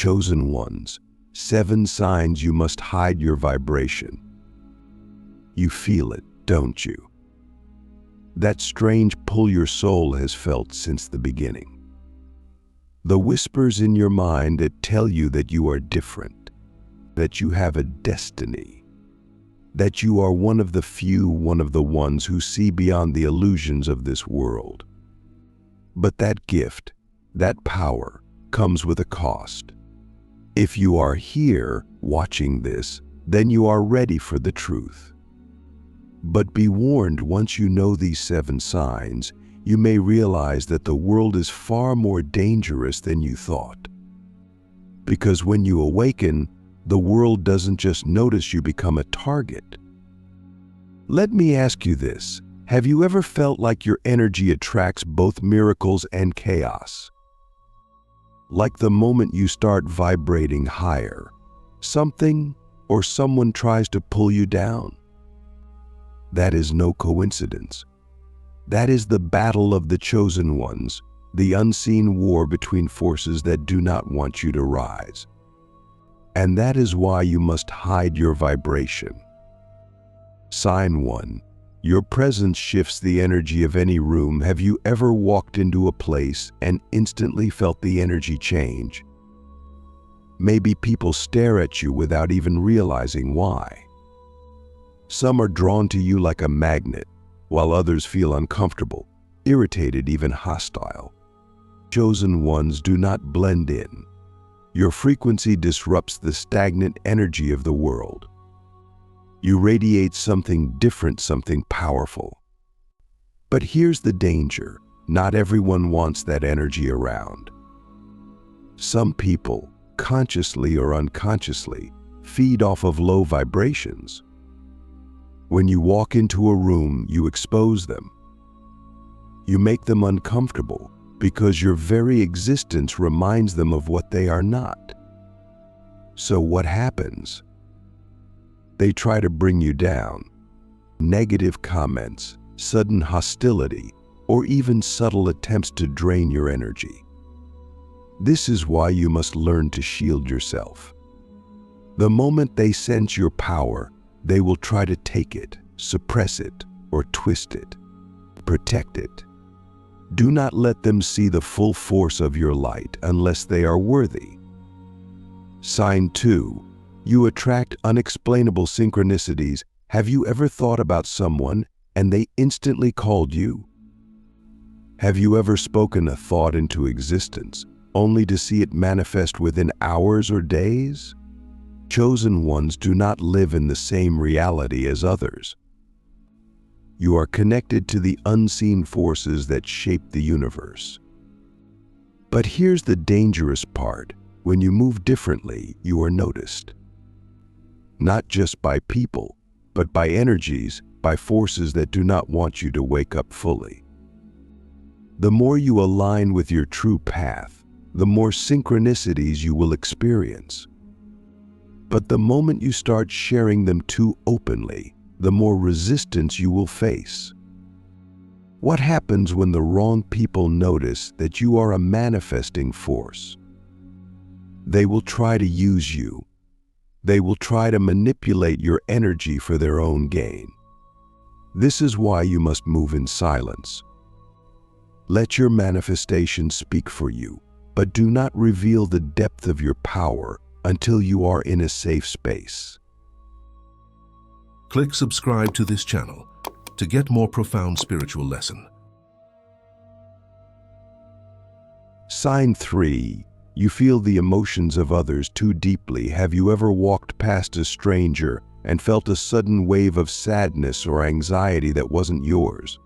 Chosen ones, 7 signs you must hide your vibration. You feel it, don't you? That strange pull your soul has felt since the beginning. The whispers in your mind that tell you that you are different, that you have a destiny, that you are one of the few, one of the ones who see beyond the illusions of this world. But that gift, that power, comes with a cost. If you are here watching this, then you are ready for the truth. But be warned, once you know these 7 signs, you may realize that the world is far more dangerous than you thought. Because when you awaken, the world doesn't just notice you become a target. Let me ask you this: have you ever felt like your energy attracts both miracles and chaos? Like the moment you start vibrating higher, something or someone tries to pull you down? That is no coincidence. That is the battle of the chosen ones, the unseen war between forces that do not want you to rise. And that is why you must hide your vibration. Sign 1. Your presence shifts the energy of any room. Have you ever walked into a place and instantly felt the energy change? Maybe people stare at you without even realizing why. Some are drawn to you like a magnet, while others feel uncomfortable, irritated, even hostile. Chosen ones do not blend in. Your frequency disrupts the stagnant energy of the world. You radiate something different, something powerful. But here's the danger: not everyone wants that energy around. Some people, consciously or unconsciously, feed off of low vibrations. When you walk into a room, you expose them. You make them uncomfortable because your very existence reminds them of what they are not. So what happens? They try to bring you down. Negative comments, sudden hostility, or even subtle attempts to drain your energy. This is why you must learn to shield yourself. The moment they sense your power, they will try to take it, suppress it, or twist it. Protect it. Do not let them see the full force of your light unless they are worthy. Sign 2. You attract unexplainable synchronicities. Have you ever thought about someone and they instantly called you? Have you ever spoken a thought into existence only to see it manifest within hours or days? Chosen ones do not live in the same reality as others. You are connected to the unseen forces that shape the universe. But here's the dangerous part: when you move differently, you are noticed. Not just by people, but by energies, by forces that do not want you to wake up fully. The more you align with your true path, the more synchronicities you will experience. But the moment you start sharing them too openly, the more resistance you will face. What happens when the wrong people notice that you are a manifesting force? They will try to use you. They will try to manipulate your energy for their own gain. This is why you must move in silence. Let your manifestation speak for you, but do not reveal the depth of your power until you are in a safe space. Click subscribe to this channel to get more profound spiritual lesson. Sign 3. You feel the emotions of others too deeply. Have you ever walked past a stranger and felt a sudden wave of sadness or anxiety that wasn't yours?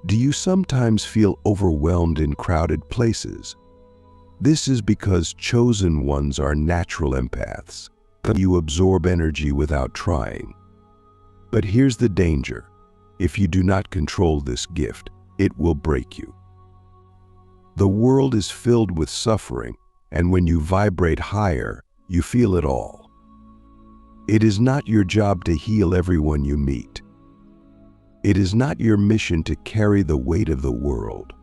Do you sometimes feel overwhelmed in crowded places? This is because chosen ones are natural empaths. You absorb energy without trying. But here's the danger: if you do not control this gift, it will break you. The world is filled with suffering, and when you vibrate higher, you feel it all. It is not your job to heal everyone you meet. It is not your mission to carry the weight of the world.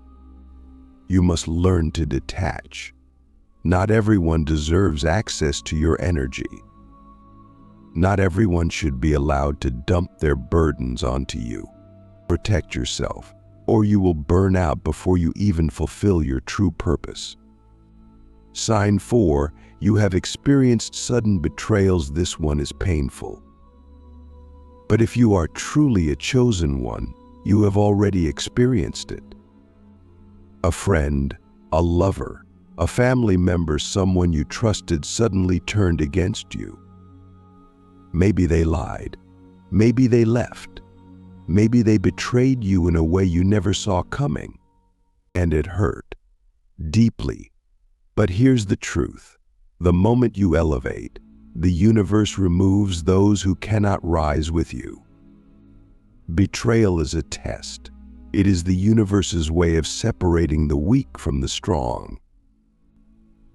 You must learn to detach. Not everyone deserves access to your energy. Not everyone should be allowed to dump their burdens onto you. Protect yourself, or you will burn out before you even fulfill your true purpose. Sign 4. You have experienced sudden betrayals. This one is painful. But if you are truly a chosen one, you have already experienced it. A friend, a lover, a family member, someone you trusted suddenly turned against you. Maybe they lied. Maybe they left. Maybe they betrayed you in a way you never saw coming. And it hurt deeply. But here's the truth. The moment you elevate, the universe removes those who cannot rise with you. Betrayal is a test. It is the universe's way of separating the weak from the strong.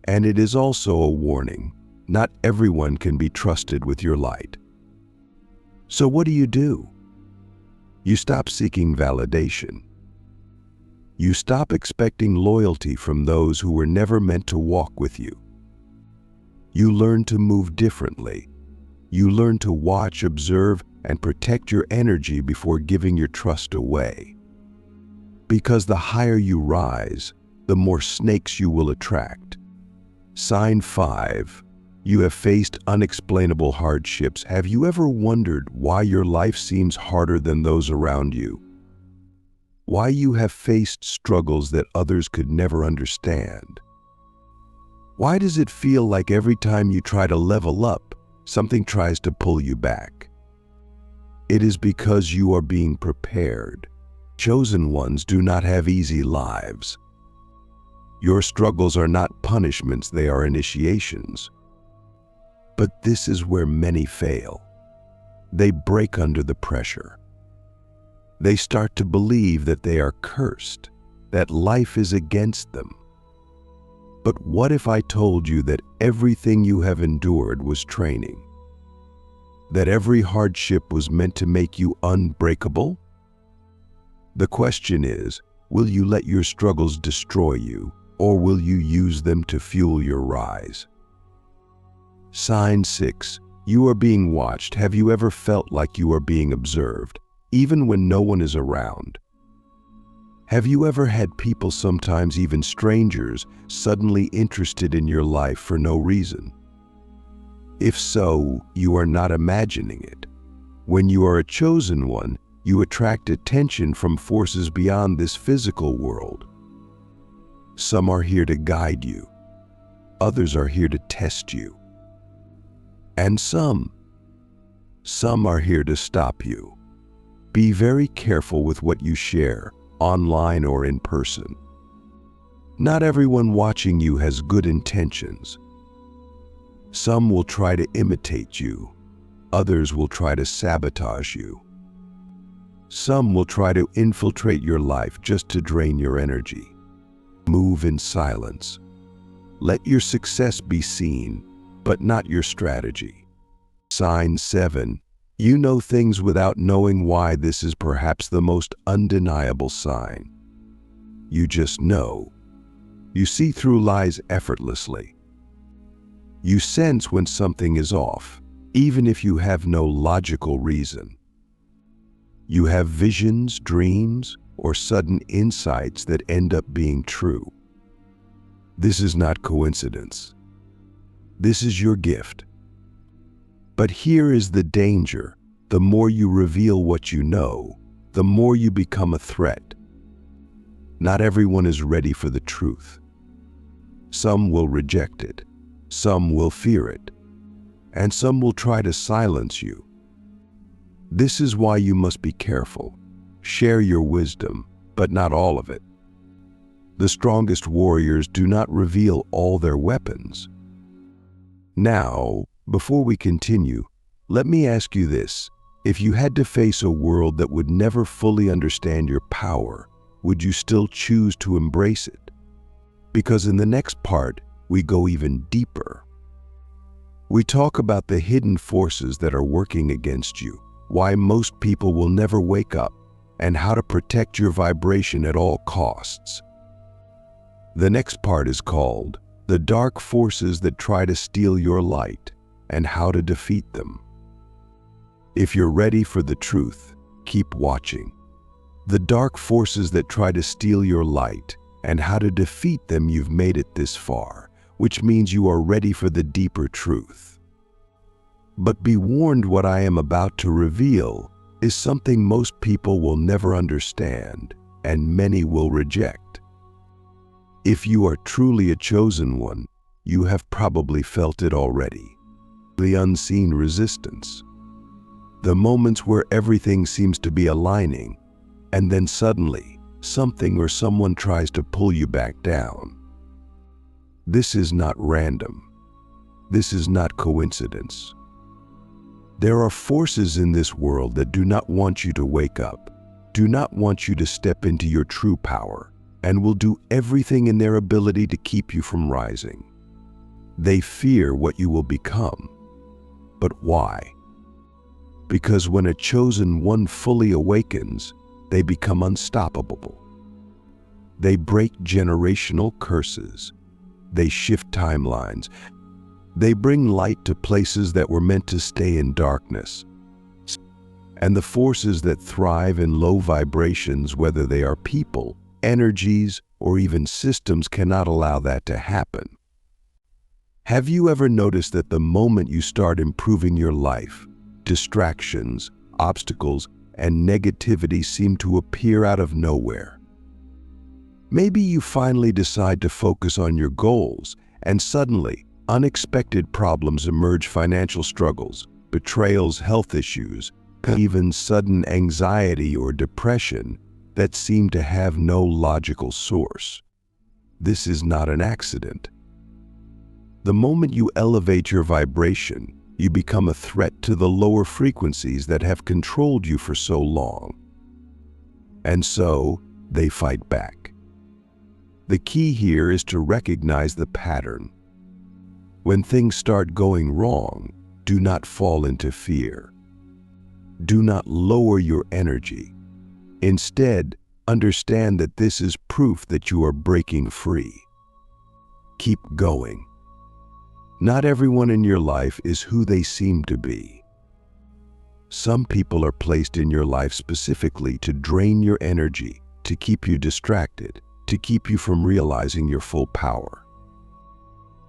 And it is also a warning. Not everyone can be trusted with your light. So what do? You stop seeking validation. You stop expecting loyalty from those who were never meant to walk with you. You learn to move differently. You learn to watch, observe, and protect your energy before giving your trust away. Because the higher you rise, the more snakes you will attract. Sign 5. You have faced unexplainable hardships. Have you ever wondered why your life seems harder than those around you? Why you have faced struggles that others could never understand? Why does it feel like every time you try to level up, something tries to pull you back? It is because you are being prepared. Chosen ones do not have easy lives. Your struggles are not punishments, they are initiations. But this is where many fail. They break under the pressure. They start to believe that they are cursed, that life is against them. But what if I told you that everything you have endured was training? That every hardship was meant to make you unbreakable? The question is, will you let your struggles destroy you, or will you use them to fuel your rise? Sign 6. You are being watched. Have you ever felt like you are being observed, even when no one is around? Have you ever had people, sometimes even strangers, suddenly interested in your life for no reason? If so, you are not imagining it. When you are a chosen one, you attract attention from forces beyond this physical world. Some are here to guide you. Others are here to test you. And some are here to stop you. Be very careful with what you share, online or in person. Not everyone watching you has good intentions. Some will try to imitate you. Others will try to sabotage you. Some will try to infiltrate your life just to drain your energy. Move in silence. Let your success be seen, but not your strategy. Sign 7. You know things without knowing why. This is perhaps the most undeniable sign. You just know. You see through lies effortlessly. You sense when something is off, even if you have no logical reason. You have visions, dreams, or sudden insights that end up being true. This is not coincidence. This is your gift. But here is the danger. The more you reveal what you know, the more you become a threat. Not everyone is ready for the truth. Some will reject it. Some will fear it. And some will try to silence you. This is why you must be careful. Share your wisdom, but not all of it. The strongest warriors do not reveal all their weapons. Now, before we continue, let me ask you this. If you had to face a world that would never fully understand your power, would you still choose to embrace it? Because in the next part, we go even deeper. We talk about the hidden forces that are working against you, why most people will never wake up, and how to protect your vibration at all costs. The next part is called the dark forces that try to steal your light, and how to defeat them. If you're ready for the truth, keep watching. The dark forces that try to steal your light, and how to defeat them. You've made it this far, which means you are ready for the deeper truth. But be warned, what I am about to reveal is something most people will never understand, and many will reject. If you are truly a chosen one, you have probably felt it already. The unseen resistance. The moments where everything seems to be aligning, and then suddenly, something or someone tries to pull you back down. This is not random. This is not coincidence. There are forces in this world that do not want you to wake up, do not want you to step into your true power, and will do everything in their ability to keep you from rising. They fear what you will become. But why? Because when a chosen one fully awakens, they become unstoppable. They break generational curses. They shift timelines. They bring light to places that were meant to stay in darkness. And the forces that thrive in low vibrations, whether they are people, energies, or even systems, cannot allow that to happen. Have you ever noticed that the moment you start improving your life, distractions, obstacles, and negativity seem to appear out of nowhere? Maybe you finally decide to focus on your goals, and suddenly, unexpected problems emerge: financial struggles, betrayals, health issues, even sudden anxiety or depression that seem to have no logical source. This is not an accident. The moment you elevate your vibration, you become a threat to the lower frequencies that have controlled you for so long. And so, they fight back. The key here is to recognize the pattern. When things start going wrong, do not fall into fear. Do not lower your energy. Instead, understand that this is proof that you are breaking free. Keep going. Not everyone in your life is who they seem to be. Some people are placed in your life specifically to drain your energy, to keep you distracted, to keep you from realizing your full power.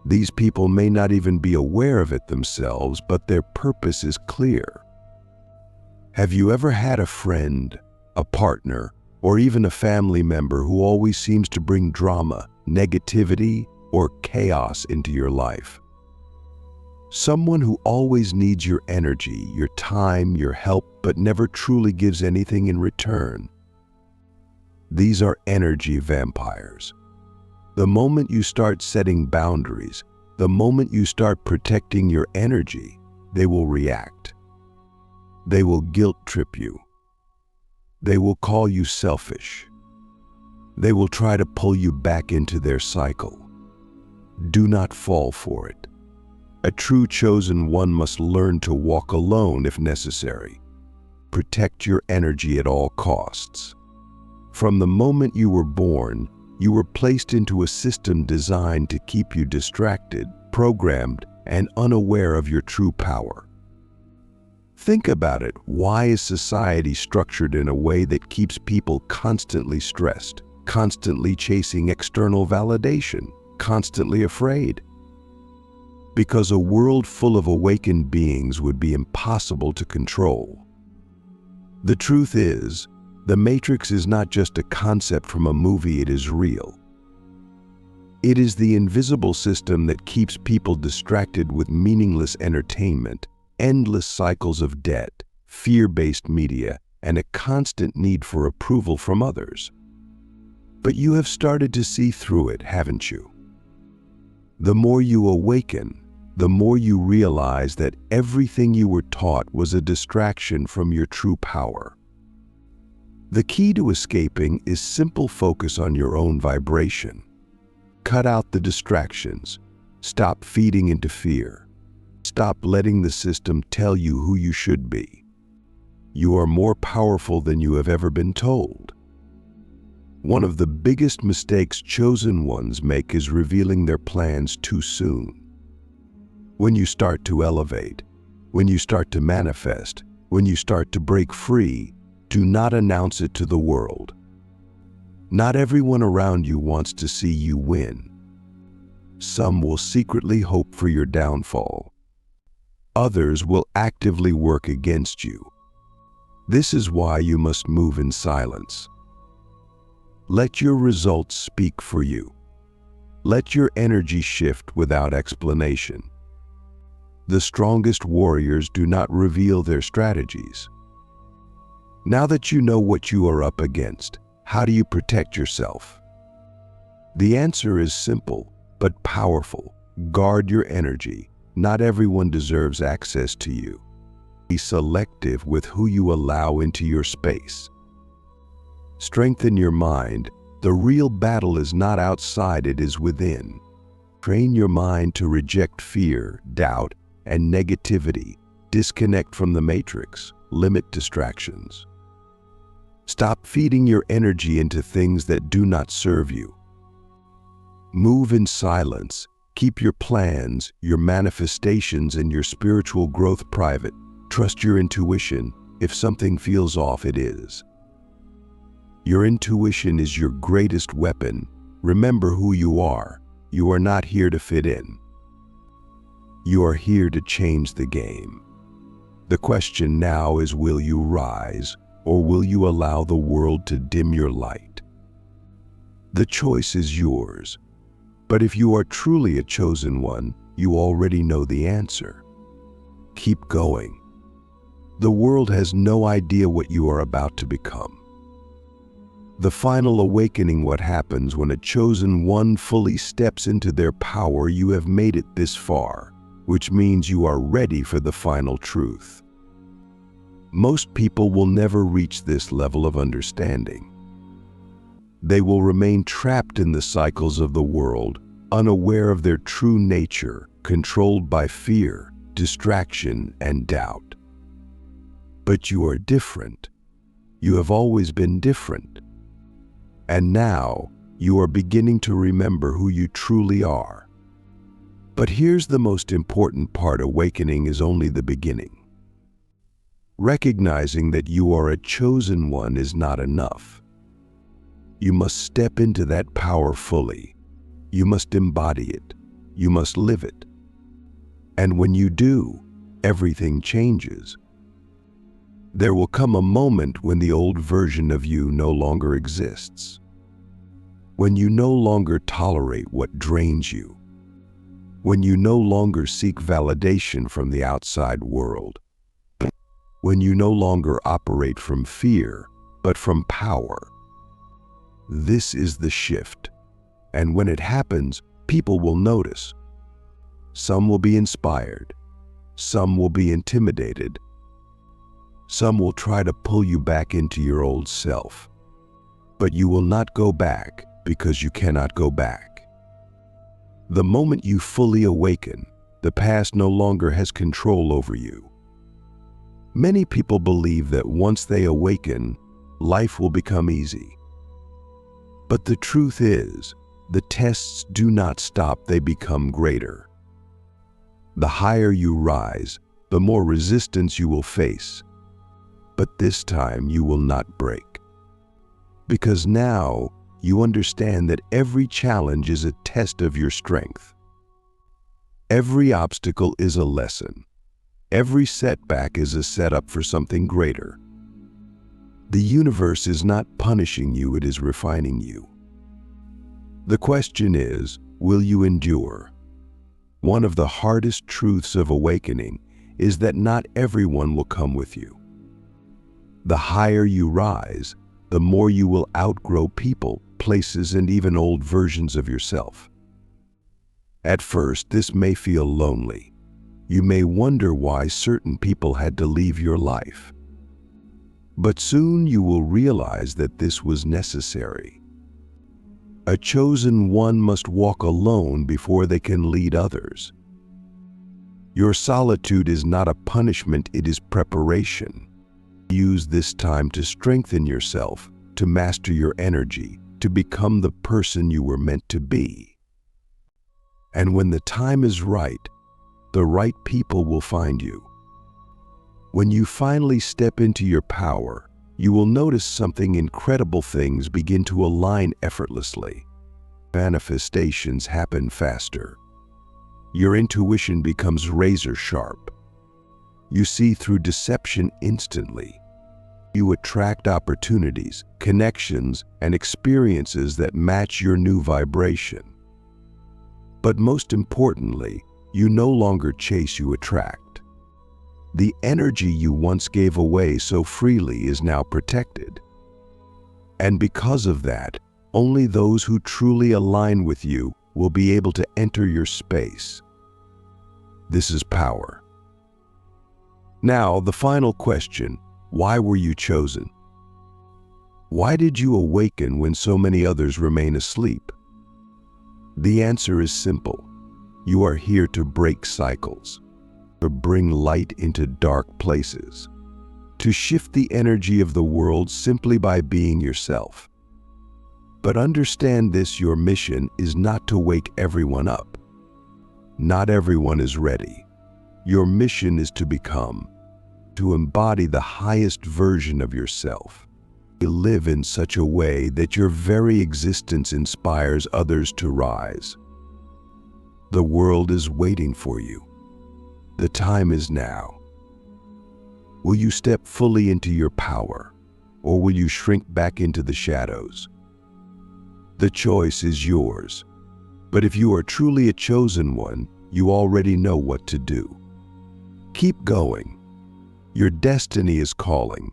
These people may not even be aware of it themselves, but their purpose is clear. Have you ever had a friend, a partner, or even a family member who always seems to bring drama, negativity, or chaos into your life? Someone who always needs your energy, your time, your help, but never truly gives anything in return. These are energy vampires. The moment you start setting boundaries, the moment you start protecting your energy, they will react. They will guilt trip you. They will call you selfish. They will try to pull you back into their cycle. Do not fall for it. A true chosen one must learn to walk alone if necessary. Protect your energy at all costs. From the moment you were born, you were placed into a system designed to keep you distracted, programmed, and unaware of your true power. Think about it. Why is society structured in a way that keeps people constantly stressed, constantly chasing external validation, constantly afraid? Because a world full of awakened beings would be impossible to control. The truth is, the Matrix is not just a concept from a movie, it is real. It is the invisible system that keeps people distracted with meaningless entertainment, endless cycles of debt, fear-based media, and a constant need for approval from others. But you have started to see through it, haven't you? The more you awaken, the more you realize that everything you were taught was a distraction from your true power. The key to escaping is simple: focus on your own vibration. Cut out the distractions. Stop feeding into fear. Stop letting the system tell you who you should be. You are more powerful than you have ever been told. One of the biggest mistakes chosen ones make is revealing their plans too soon. When you start to elevate, when you start to manifest, when you start to break free, do not announce it to the world. Not everyone around you wants to see you win. Some will secretly hope for your downfall. Others will actively work against you. This is why you must move in silence. Let your results speak for you. Let your energy shift without explanation. The strongest warriors do not reveal their strategies. Now that you know what you are up against, how do you protect yourself? The answer is simple but powerful. Guard your energy. Not everyone deserves access to you. Be selective with who you allow into your space. Strengthen your mind. The real battle is not outside, it is within. Train your mind to reject fear, doubt, and negativity. Disconnect from the matrix. Limit distractions. Stop feeding your energy into things that do not serve you. Move in silence. Keep your plans, your manifestations, and your spiritual growth private. Trust your intuition. If something feels off, it is. Your intuition is your greatest weapon. Remember who you are. You are not here to fit in. You are here to change the game. The question now is, will you rise, or will you allow the world to dim your light? The choice is yours. But if you are truly a chosen one, you already know the answer. Keep going. The world has no idea what you are about to become. The final awakening, what happens when a chosen one fully steps into their power. You have made it this far, which means you are ready for the final truth. Most people will never reach this level of understanding. They will remain trapped in the cycles of the world, unaware of their true nature, controlled by fear, distraction, and doubt. But you are different. You have always been different. And now, you are beginning to remember who you truly are. But here's the most important part: awakening is only the beginning. Recognizing that you are a chosen one is not enough. You must step into that power fully. You must embody it. You must live it. And when you do, everything changes. There will come a moment when the old version of you no longer exists. When you no longer tolerate what drains you. When you no longer seek validation from the outside world. When you no longer operate from fear, but from power. This is the shift. And when it happens, people will notice. Some will be inspired. Some will be intimidated. Some will try to pull you back into your old self. But you will not go back, because you cannot go back. The moment you fully awaken, the past no longer has control over you. Many people believe that once they awaken, life will become easy. But the truth is, the tests do not stop, they become greater. The higher you rise, the more resistance you will face. But this time you will not break. Because now you understand that every challenge is a test of your strength. Every obstacle is a lesson. Every setback is a setup for something greater. The universe is not punishing you, it is refining you. The question is, will you endure? One of the hardest truths of awakening is that not everyone will come with you. The higher you rise, the more you will outgrow people, places, and even old versions of yourself. At first, this may feel lonely. You may wonder why certain people had to leave your life. But soon you will realize that this was necessary. A chosen one must walk alone before they can lead others. Your solitude is not a punishment, it is preparation. Use this time to strengthen yourself, to master your energy, to become the person you were meant to be. And when the time is right, the right people will find you. When you finally step into your power, you will notice something incredible. Things begin to align effortlessly. Manifestations happen faster. Your intuition becomes razor sharp. You see through deception instantly. You attract opportunities, connections, and experiences that match your new vibration. But most importantly, you no longer chase, you attract. The energy you once gave away so freely is now protected. And because of that, only those who truly align with you will be able to enter your space. This is power. Now, the final question: why were you chosen? Why did you awaken when so many others remain asleep? The answer is simple. You are here to break cycles, to bring light into dark places, to shift the energy of the world simply by being yourself. But understand this: your mission is not to wake everyone up. Not everyone is ready. Your mission is to become, to embody the highest version of yourself. You live in such a way that your very existence inspires others to rise. The world is waiting for you. The time is now. Will you step fully into your power, or will you shrink back into the shadows? The choice is yours. But if you are truly a chosen one, you already know what to do. Keep going. Your destiny is calling.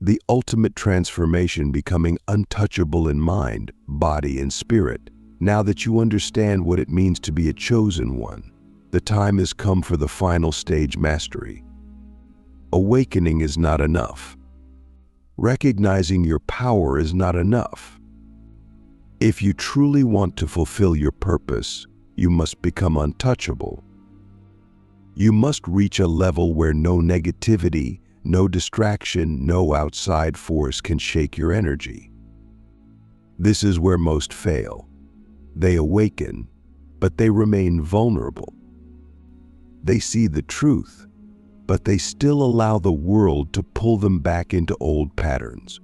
The ultimate transformation, becoming untouchable in mind, body, and spirit. Now that you understand what it means to be a chosen one, the time has come for the final stage: mastery. Awakening is not enough. Recognizing your power is not enough. If you truly want to fulfill your purpose, you must become untouchable. You must reach a level where no negativity, no distraction, no outside force can shake your energy. This is where most fail. They awaken, but they remain vulnerable. They see the truth, but they still allow the world to pull them back into old patterns.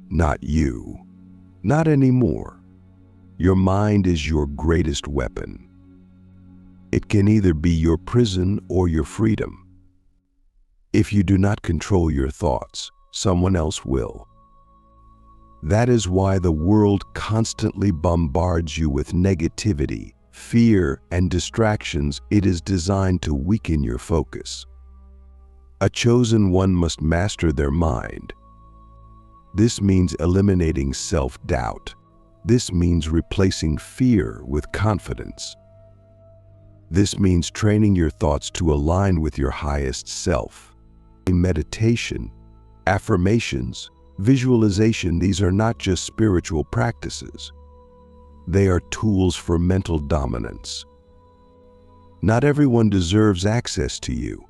Not you. Not anymore. Your mind is your greatest weapon. It can either be your prison or your freedom. If you do not control your thoughts, someone else will. That is why the world constantly bombards you with negativity, fear, and distractions. It is designed to weaken your focus. A chosen one must master their mind. This means eliminating self-doubt. This means replacing fear with confidence. This means training your thoughts to align with your highest self. Meditation, affirmations, visualization, these are not just spiritual practices. They are tools for mental dominance. Not everyone deserves access to you.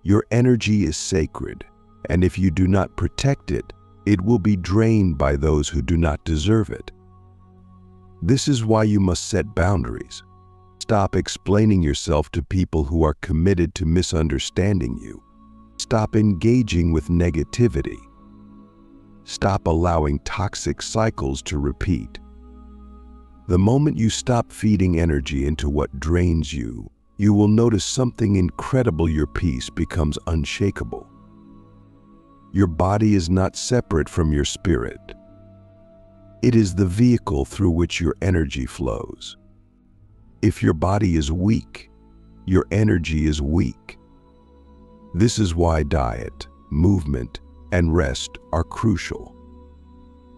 Your energy is sacred, and if you do not protect it, it will be drained by those who do not deserve it. This is why you must set boundaries. Stop explaining yourself to people who are committed to misunderstanding you. Stop engaging with negativity. Stop allowing toxic cycles to repeat. The moment you stop feeding energy into what drains you, you will notice something incredible. Your peace becomes unshakable. Your body is not separate from your spirit. It is the vehicle through which your energy flows. If your body is weak, your energy is weak. This is why diet, movement, and rest are crucial.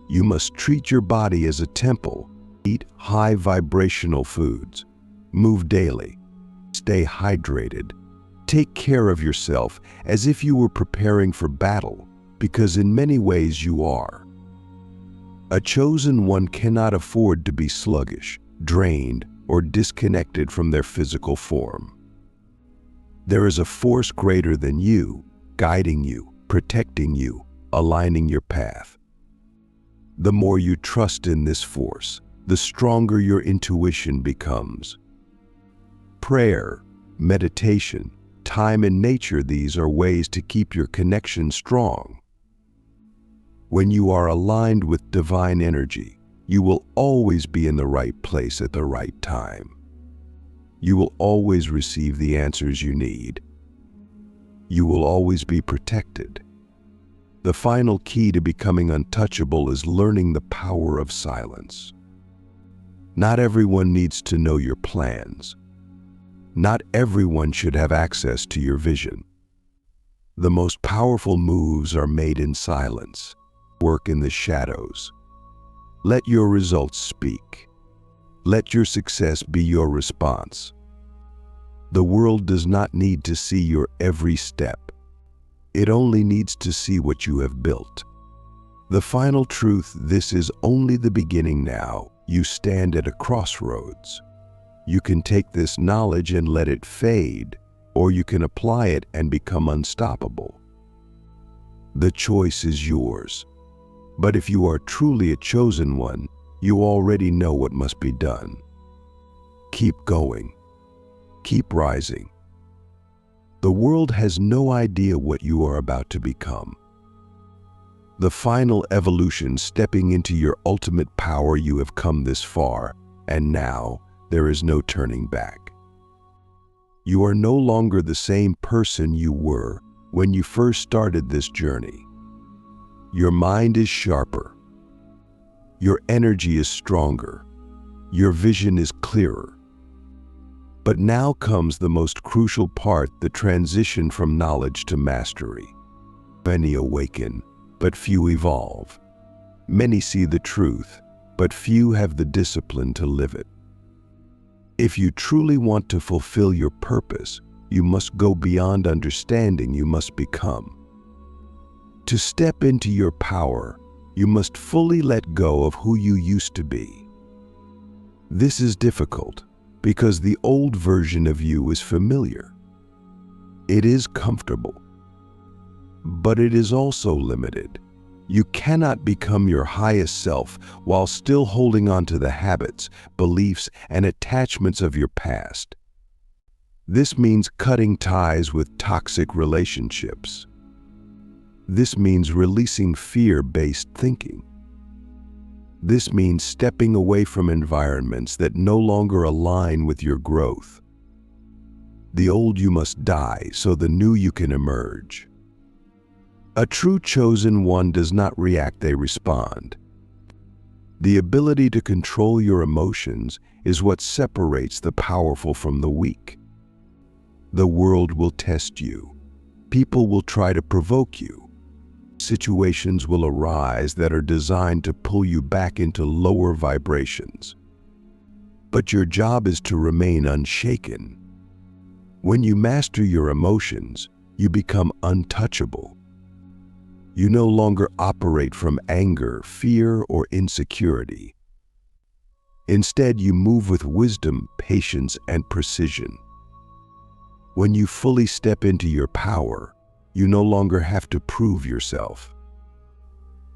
You must treat your body as a temple. Eat high vibrational foods. Move daily. Stay hydrated. Take care of yourself as if you were preparing for battle, because in many ways you are. A chosen one cannot afford to be sluggish, drained, or disconnected from their physical form. There is a force greater than you, guiding you, protecting you, aligning your path. The more you trust in this force, the stronger your intuition becomes. Prayer, meditation, time in nature, these are ways to keep your connection strong. When you are aligned with divine energy, you will always be in the right place at the right time. You will always receive the answers you need. You will always be protected. The final key to becoming untouchable is learning the power of silence. Not everyone needs to know your plans. Not everyone should have access to your vision. The most powerful moves are made in silence. Work in the shadows. Let your results speak. Let your success be your response. The world does not need to see your every step. It only needs to see what you have built. The final truth: this is only the beginning now. You stand at a crossroads. You can take this knowledge and let it fade, or you can apply it and become unstoppable. The choice is yours. But if you are truly a chosen one, you already know what must be done. Keep going. Keep rising. The world has no idea what you are about to become. The final evolution, stepping into your ultimate power. You have come this far, and now there is no turning back. You are no longer the same person you were when you first started this journey. Your mind is sharper. Your energy is stronger. Your vision is clearer. But now comes the most crucial part, the transition from knowledge to mastery. Many awaken, but few evolve. Many see the truth, but few have the discipline to live it. If you truly want to fulfill your purpose, you must go beyond understanding. You must become. To step into your power, you must fully let go of who you used to be. This is difficult because the old version of you is familiar. It is comfortable, but it is also limited. You cannot become your highest self while still holding on to the habits, beliefs, and attachments of your past. This means cutting ties with toxic relationships. This means releasing fear-based thinking. This means stepping away from environments that no longer align with your growth. The old you must die so the new you can emerge. A true chosen one does not react, they respond. The ability to control your emotions is what separates the powerful from the weak. The world will test you. People will try to provoke you. Situations will arise that are designed to pull you back into lower vibrations. But your job is to remain unshaken. When you master your emotions, you become untouchable. You no longer operate from anger, fear, or insecurity. Instead, you move with wisdom, patience, and precision. When you fully step into your power, you no longer have to prove yourself.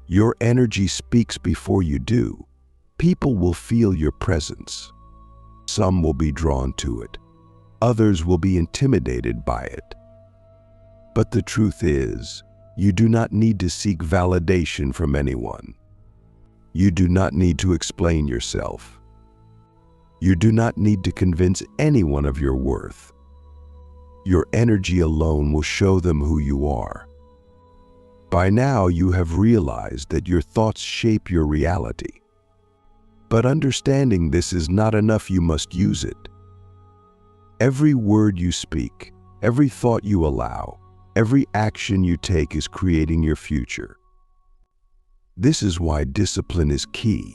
Your energy speaks before you do. People will feel your presence. Some will be drawn to it. Others will be intimidated by it. But the truth is, you do not need to seek validation from anyone. You do not need to explain yourself. You do not need to convince anyone of your worth. Your energy alone will show them who you are. By now, you have realized that your thoughts shape your reality. But understanding this is not enough. You must use it. Every word you speak, every thought you allow, every action you take is creating your future. This is why discipline is key.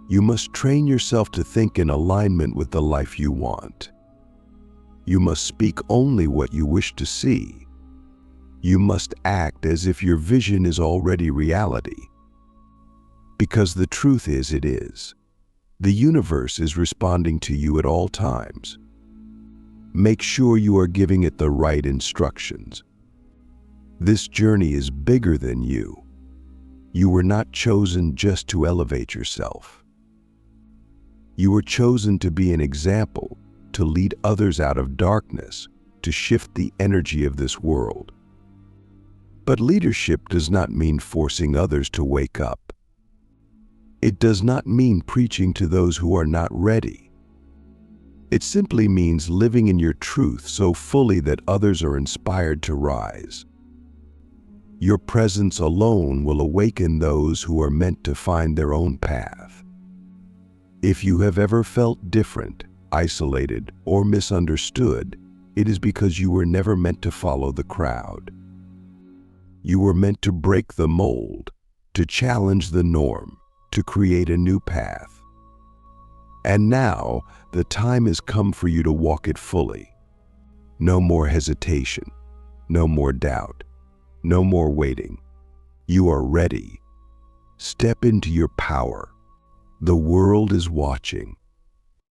You must train yourself to think in alignment with the life you want. You must speak only what you wish to see. You must act as if your vision is already reality. Because the truth is, it is. The universe is responding to you at all times. Make sure you are giving it the right instructions. This journey is bigger than you. You were not chosen just to elevate yourself. You were chosen to be an example, to lead others out of darkness, to shift the energy of this world. But leadership does not mean forcing others to wake up. It does not mean preaching to those who are not ready. It simply means living in your truth so fully that others are inspired to rise. Your presence alone will awaken those who are meant to find their own path. If you have ever felt different, isolated, or misunderstood, it is because you were never meant to follow the crowd. You were meant to break the mold, to challenge the norm, to create a new path. And now, the time has come for you to walk it fully. No more hesitation, no more doubt, no more waiting. You are ready. Step into your power. The world is watching.